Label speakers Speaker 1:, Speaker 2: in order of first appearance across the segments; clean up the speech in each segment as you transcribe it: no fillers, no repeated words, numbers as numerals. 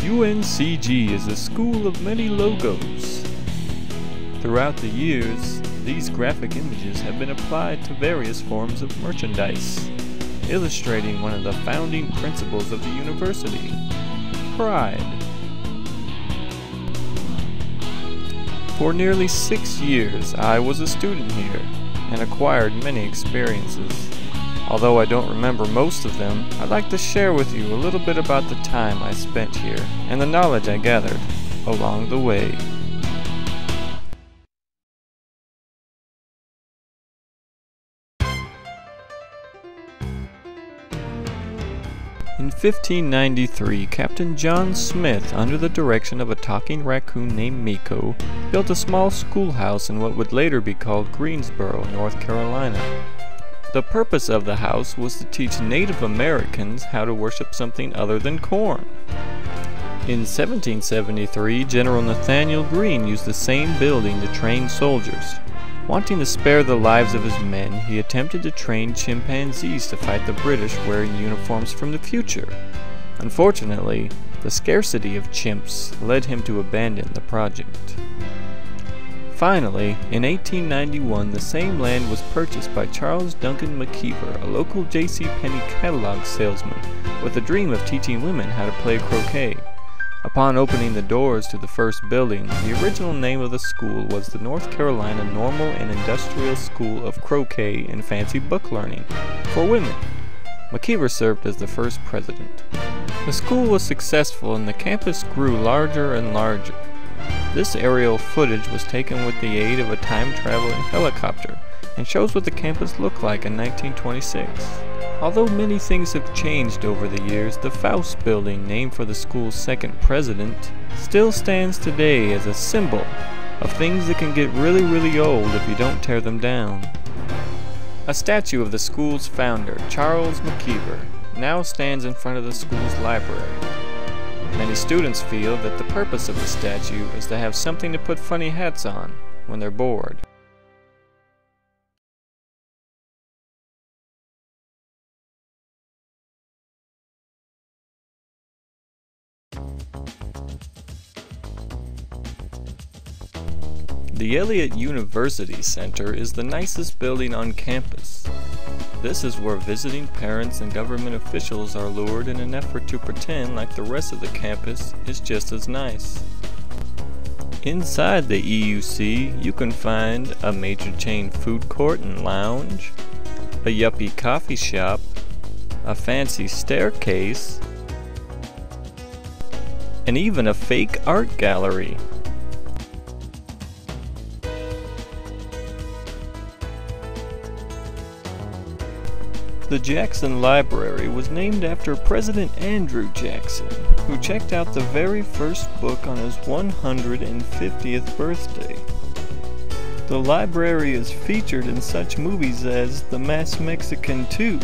Speaker 1: UNCG is a school of many logos. Throughout the years, these graphic images have been applied to various forms of merchandise, illustrating one of the founding principles of the university, pride. For nearly 6 years, I was a student here and acquired many experiences. Although I don't remember most of them, I'd like to share with you a little bit about the time I spent here and the knowledge I gathered along the way. In 1593, Captain John Smith, under the direction of a talking raccoon named Miko, built a small schoolhouse in what would later be called Greensboro, North Carolina. The purpose of the house was to teach Native Americans how to worship something other than corn. In 1773, General Nathanael Greene used the same building to train soldiers. Wanting to spare the lives of his men, he attempted to train chimpanzees to fight the British wearing uniforms from the future. Unfortunately, the scarcity of chimps led him to abandon the project. Finally, in 1891, the same land was purchased by Charles Duncan McKeever, a local J.C. Penney catalog salesman, with a dream of teaching women how to play croquet. Upon opening the doors to the first building, the original name of the school was the North Carolina Normal and Industrial School of Croquet and Fancy Book Learning for Women. McKeever served as the first president. The school was successful and the campus grew larger and larger. This aerial footage was taken with the aid of a time-traveling helicopter and shows what the campus looked like in 1926. Although many things have changed over the years, the Faust building, named for the school's second president, still stands today as a symbol of things that can get really old if you don't tear them down. A statue of the school's founder, Charles McKeever, now stands in front of the school's library. Many students feel that the purpose of the statue is to have something to put funny hats on when they're bored. The Elliott University Center is the nicest building on campus. This is where visiting parents and government officials are lured in an effort to pretend like the rest of the campus is just as nice. Inside the EUC, you can find a major chain food court and lounge, a yuppie coffee shop, a fancy staircase, and even a fake art gallery. The Jackson Library was named after President Andrew Jackson, who checked out the very first book on his 150th birthday. The library is featured in such movies as The Masked Mexican 2,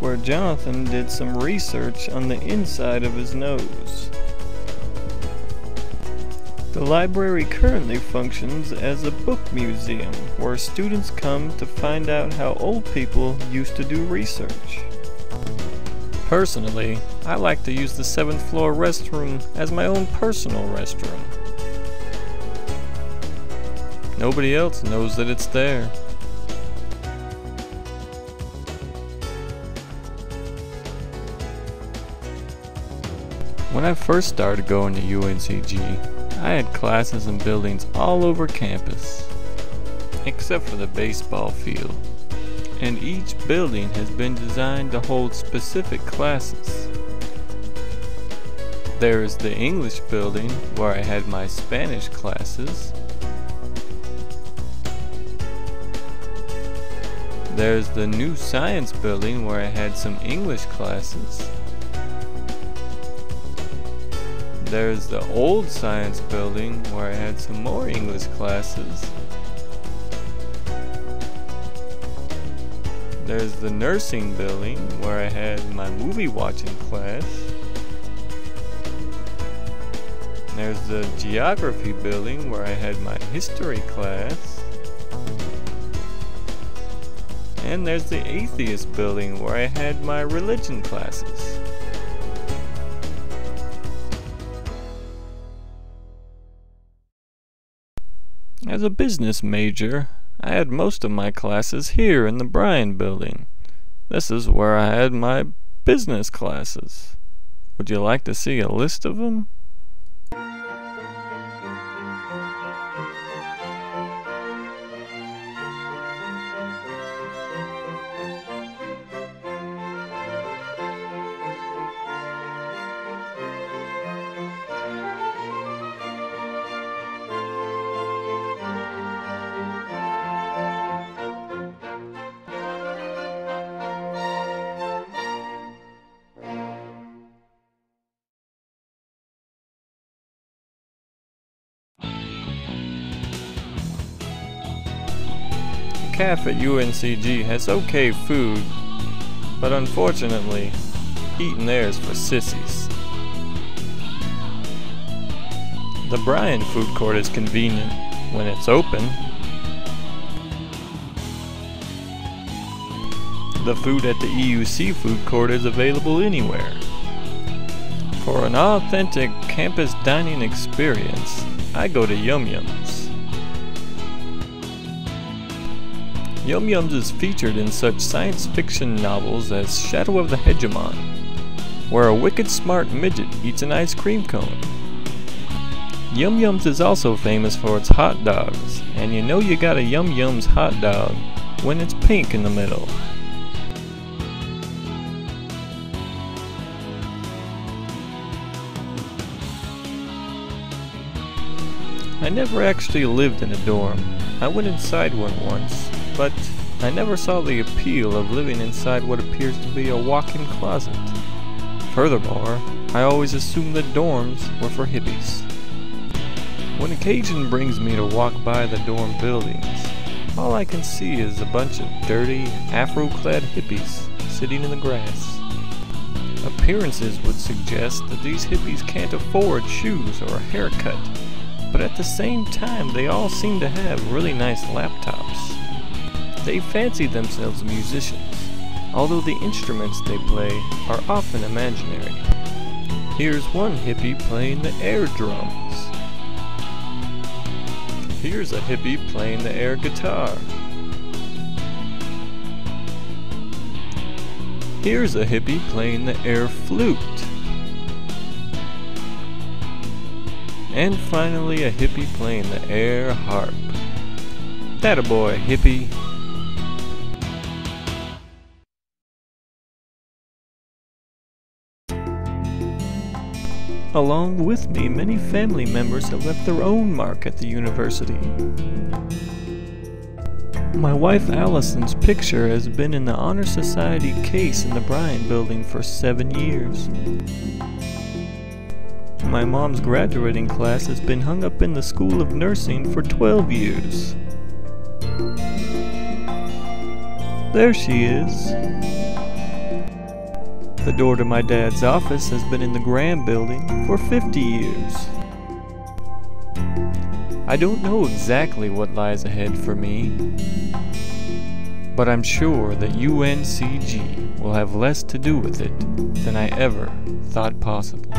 Speaker 1: where Jonathan did some research on the inside of his nose. The library currently functions as a book museum where students come to find out how old people used to do research. Personally, I like to use the 7th floor restroom as my own personal restroom. Nobody else knows that it's there. When I first started going to UNCG, I had classes and buildings all over campus, except for the baseball field, and each building has been designed to hold specific classes. There is the English building where I had my Spanish classes. There's the new science building where I had some English classes. There's the old science building where I had some more English classes. There's the nursing building where I had my movie watching class. There's the geography building where I had my history class. And there's the atheist building where I had my religion classes. As a business major, I had most of my classes here in the Bryan building. This is where I had my business classes. Would you like to see a list of them? The cafe at UNCG has okay food, but unfortunately, eating there is for sissies. The Bryan food court is convenient when it's open. The food at the EUC food court is available anywhere. For an authentic campus dining experience, I go to Yum Yums. Yum Yums is featured in such science fiction novels as Shadow of the Hegemon, where a wicked smart midget eats an ice cream cone. Yum Yums is also famous for its hot dogs, and you know you got a Yum Yums hot dog when it's pink in the middle. I never actually lived in a dorm. I went inside one once, but I never saw the appeal of living inside what appears to be a walk-in closet. Furthermore, I always assumed that dorms were for hippies. When occasion brings me to walk by the dorm buildings, all I can see is a bunch of dirty, afro-clad hippies sitting in the grass. Appearances would suggest that these hippies can't afford shoes or a haircut, but at the same time they all seem to have really nice laptops. They fancy themselves musicians, although the instruments they play are often imaginary. Here's one hippie playing the air drums. Here's a hippie playing the air guitar. Here's a hippie playing the air flute. And finally a hippie playing the air harp. Attaboy, hippie. Along with me, many family members have left their own mark at the university. My wife Allison's picture has been in the Honor Society case in the Bryan building for 7 years. My mom's graduating class has been hung up in the School of Nursing for 12 years. There she is. The door to my dad's office has been in the Graham building for 50 years. I don't know exactly what lies ahead for me, but I'm sure that UNCG will have less to do with it than I ever thought possible.